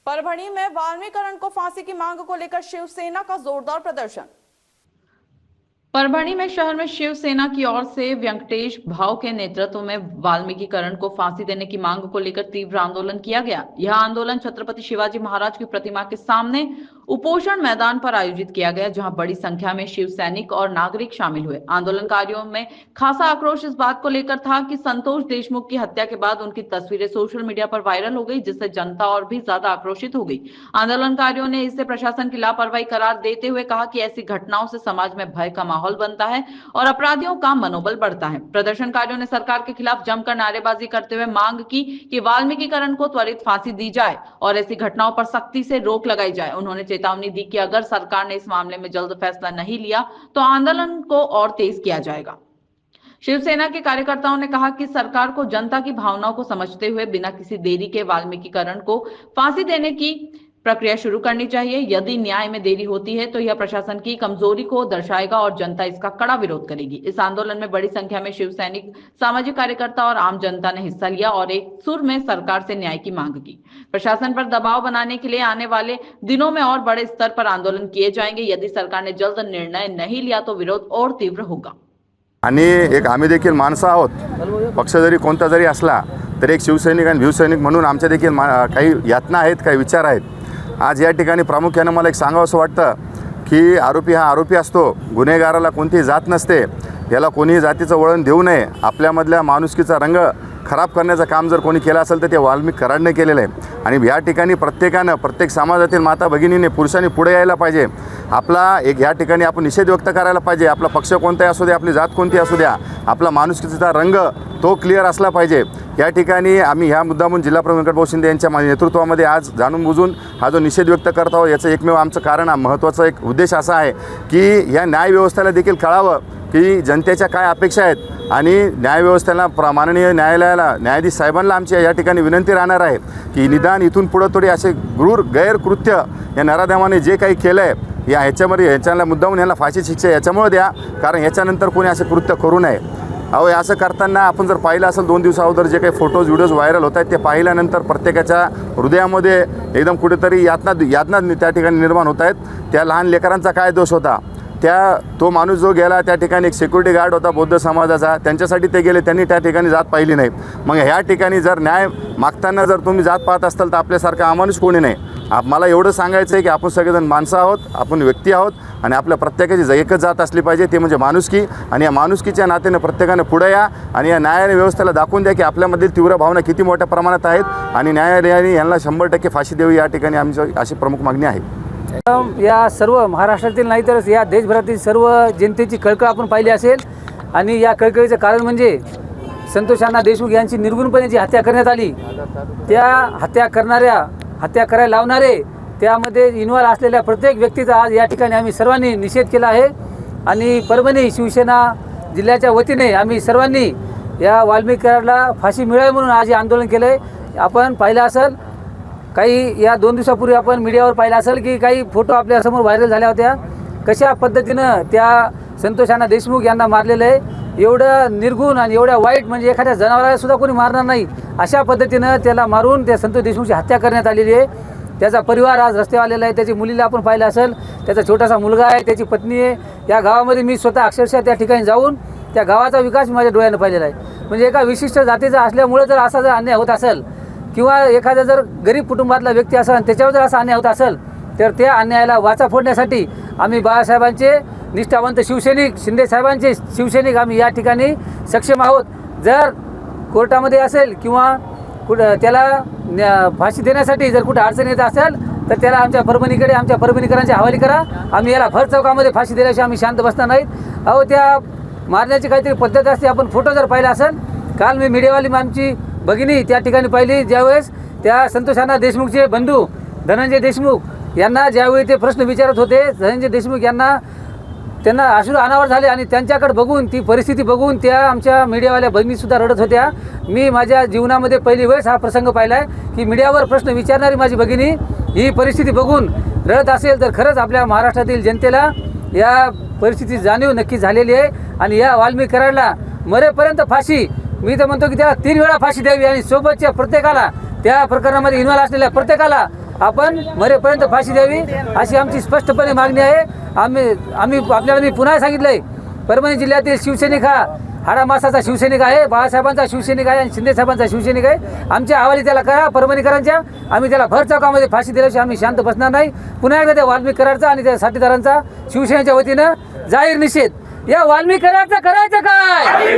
परभणी में वाल्मीकरण को फांसी की मांग को लेकर शिवसेना का जोरदार प्रदर्शन। परभणी में शहर में शिवसेना की ओर से वेंकटेश भाव के नेतृत्व में वाल्मीकिकरण को फांसी देने की मांग को लेकर तीव्र आंदोलन किया गया। यह आंदोलन छत्रपति शिवाजी महाराज की प्रतिमा के सामने उपोषण मैदान पर आयोजित किया गया, जहां बड़ी संख्या में शिव सैनिक और नागरिक शामिल हुए। आंदोलनकारियों में खासा आक्रोश इस बात को लेकर था कि संतोष देशमुख की हत्या के बाद उनकी तस्वीरें सोशल मीडिया पर वायरल हो गई, जिससे जनता और भी ज्यादा आक्रोशित हो गई। आंदोलनकारियों ने इसे प्रशासन की लापरवाही करार देते हुए कहा कि ऐसी घटनाओं से समाज में भय का माहौल बनता है और अपराधियों का मनोबल बढ़ता है। प्रदर्शनकारियों ने सरकार के खिलाफ जमकर नारेबाजी करते हुए मांग की कि वाल्मीकिकरण को त्वरित फांसी दी जाए और ऐसी घटनाओं पर सख्ती से रोक लगाई जाए। उन्होंने चेतावनी दी कि अगर सरकार ने इस मामले में जल्द फैसला नहीं लिया तो आंदोलन को और तेज किया जाएगा। शिवसेना के कार्यकर्ताओं ने कहा कि सरकार को जनता की भावनाओं को समझते हुए बिना किसी देरी के वाल्मीकिकरण को फांसी देने की प्रक्रिया शुरू करनी चाहिए। यदि न्याय में देरी होती है तो यह प्रशासन की कमजोरी को दर्शाएगा और जनता इसका कड़ा विरोध करेगी। इस आंदोलन में बड़ी संख्या में शिव सैनिक, सामाजिक कार्यकर्ता और आम जनता ने हिस्सा लिया और एक सुर में सरकार से न्याय की मांग की। प्रशासन पर दबाव बनाने के लिए आने वाले दिनों में और बड़े स्तर पर आंदोलन किए जाएंगे। यदि सरकार ने जल्द निर्णय नहीं लिया तो विरोध और तीव्र होगा। आणि एक आम्ही देखील माणसं आहोत, पक्ष जरी कोणता जरी असला तरी एक शिवसैनिक आणि भीवसैनिक म्हणून आमच्या देखील काही यातना आहेत, काही विचार आहेत। आज या ठिकाणी प्रामुख्याने मला एक सांगावंसं वाटतं की आरोपी हा आरोपी असतो, गुन्हेगाराला कोणतीही जात नसते, याला कोणीही जातीचं वळण देऊ नये। आपल्यामधल्या माणुसकीचा रंग खराब करण्याचं काम जर कोणी केलं असेल तर ते वाल्मीकिकरणने केलेलं आहे। आणि या ठिकाणी प्रत्येकानं, प्रत्येक समाजातील माता भगिनीने, पुरुषांनी पुढे यायला पाहिजे। आपला एक या ठिकाणी आपण निषेध व्यक्त करायला पाहिजे। आपला पक्ष कोणताही असू द्या, आपली जात कोणती असू द्या, आपला माणुसकीचा रंग तो क्लिअर असला पाहिजे। या ठिकाणी आम्ही ह्या मुद्दामून जिल्हा प्रमुख वेंकट भाऊ शिंदे यांच्या नेतृत्वामध्ये आज जाणून बुजून हा जो निषेध व्यक्त करत आहोत, याचं एकमेव आमचं कारण, महत्त्वाचा एक उद्देश असा आहे की या न्यायव्यवस्थेला देखील कळावं की जनतेच्या काय अपेक्षा आहेत। आणि न्यायव्यवस्थेला माननीय न्यायालयाला, न्यायाधीश साहेबांना आमची या ठिकाणी विनंती राहणार आहे की निदान इथून पुढं थोडी असे गैरकृत्य या नराधमाने जे काही केलं आहे ह्याच्यामध्ये ह्याच्याला मुद्दामून यांना फाशी शिक्षा याच्यामुळे द्या, कारण ह्याच्यानंतर कोणी असे कृत्य करू नये। अहो, असं करताना आपण जर पाहिलं असेल 2 दिवस अगोदर जे काही फोटोज व्हिडिओज व्हायरल होत आहेत ते पाहिल्यानंतर प्रत्येकाच्या हृदयामध्ये एकदम कुठेतरी यातना त्या ठिकाणी निर्माण होत आहेत। त्या लहान लेकरांचा काय दोष होता? तो माणूस जो गेला त्या ठिकाणी एक सिक्युरिटी गार्ड होता बौद्ध समाजाचा, त्यांच्यासाठी ते गेले, त्यांनी त्या ठिकाणी जात पाहिली नाही। मग ह्या ठिकाणी जर न्याय मागताना जर तुम्ही जात पाहत असाल तर आपल्यासारखा अमानुष कोणी नाही। मला एवढं सांगायचं आहे की आपण सगळेजण माणसं आहोत, आपण व्यक्ती आहोत आणि आपल्या प्रत्येकाची एकच जात असली पाहिजे, ते म्हणजे माणुसकी। आणि या माणुसकीच्या नात्याने प्रत्येकाने पुढे या आणि या न्याय व्यवस्थेला दाखवून द्या की आपल्यामधील तीव्र भावना किती मोठ्या प्रमाणात आहेत आणि न्यायालयाने यांना 100% फाशी द्यावी, या ठिकाणी आमची अशी प्रमुख मागणी आहे। या सर्व महाराष्ट्रातील नाही तर या देशभरातील सर्व जनतेची कळकळ आपण पाहिली असेल आणि या कळकळीचं कारण म्हणजे संतोष अण्णा देशमुख यांची निर्गुणपणे जी हत्या करण्यात आली, त्या हत्या करायला लावणारे, त्यामध्ये इन्व्हॉल्व असलेल्या प्रत्येक व्यक्तीचा आज या ठिकाणी आम्ही सर्वांनी निषेध केला आहे। आणि परभणी शिवसेना जिल्ह्याच्या वतीने आम्ही सर्वांनी या वाल्मीकिकरणला फाशी मिळावी म्हणून आज हे आंदोलन केलं आहे। आपण पाहिलं असेल काही या 2 दिवसापूर्वी आपण मीडियावर पाहिलं असेल की काही फोटो आपल्यासमोर व्हायरल झाल्या होत्या, कशा पद्धतीनं त्या संतोष अण्णा देशमुख यांना मारलेलं आहे। एवढं निर्गुण आणि एवढ्या वाईट, म्हणजे एखाद्या जनावराला सुद्धा कोणी मारणार नाही अशा पद्धतीनं त्याला मारून त्या संतोष देशमुखची हत्या करण्यात आलेली आहे। त्याचा परिवार आज रस्त्यावर आलेला आहे, त्याची मुलीला आपण पाहिलं असेल, त्याचा छोटासा मुलगा आहे, त्याची पत्नी आहे। या गावामध्ये मी स्वतः अक्षरशः त्या ठिकाणी जाऊन त्या गावाचा विकास माझ्या डोळ्यानं पाहिलेला आहे। म्हणजे एका विशिष्ट जातीचा असल्यामुळे जर असा जर अन्याय होत असेल किंवा एखादा जर गरीब कुटुंबातला व्यक्ती असेल त्याच्यावर जर असा अन्याय होत असेल तर त्या अन्यायाला वाचा फोडण्यासाठी आम्ही बाळासाहेबांचे निष्ठावंत शिवसैनिक, शिंदे साहेबांचे शिवसैनिक आम्ही या ठिकाणी सक्षम आहोत। जर कोर्टामध्ये असेल किंवा त्याला फाशी देण्यासाठी जर कुठे अडचण येत असेल तर त्याला आमच्या परभणीकरांच्या हवाली करा। आम्ही याला भर चौकामध्ये फाशी दिल्याशिवाय आम्ही शांत बसणार नाहीत। अहो, त्या मारण्याची काहीतरी पद्धत असते। आपण फोटो जर पाहिला असेल, काल मी मीडियावाली आमची भगिनी त्या ठिकाणी पाहिली, ज्यावेळेस त्या संतोष अण्णा देशमुखचे बंधू धनंजय देशमुख यांना ज्यावेळी ते प्रश्न विचारत होते, धनंजय देशमुख त्यांना अश्रू अनावर झाले आणि त्यांच्याकडे बघून, ती परिस्थिती बघून त्या आमच्या मीडियावाल्या भगिनीसुद्धा रडत होत्या। मी माझ्या जीवनामध्ये पहिली वेळेस हा प्रसंग पाहिला आहे की मीडियावर प्रश्न विचारणारी माझी भगिनी ही परिस्थिती बघून रडत असेल तर खरंच आपल्या महाराष्ट्रातील जनतेला या परिस्थितीची जाणीव नक्की झालेली आहे। आणि या वाल्मीकिकरणला मरेपर्यंत फाशी, मी तर म्हणतो की त्याला 3 वेळा फाशी द्यावी आणि सोबतच्या प्रत्येकाला, त्या प्रकरणामध्ये इन्व्हॉल्व असलेल्या प्रत्येकाला आपण मरेपर्यंत फाशी द्यावी अशी आमची स्पष्टपणे मागणी आहे. आम्ही आपल्याला मी पुन्हा सांगितलं आहे, परभणी जिल्ह्यातील शिवसैनिक हा हाडामासाचा शिवसैनिक आहे, बाळासाहेबांचा शिवसैनिक आहे आणि शिंदेसाहेबांचा शिवसैनिक आहे. आमच्या हवाली त्याला करा परभणीकरांच्या. आम्ही त्याला भर चौकामध्ये फाशी दिल्याशिवाय आम्ही शांत बसणार नाही. पुन्हा एकदा त्या वाल्मिक करारचा आणि त्या साथीदारांचा शिवसेनेच्या वतीनं जाहीर निषेध. या वाल्मिक करारचा करायचं काय?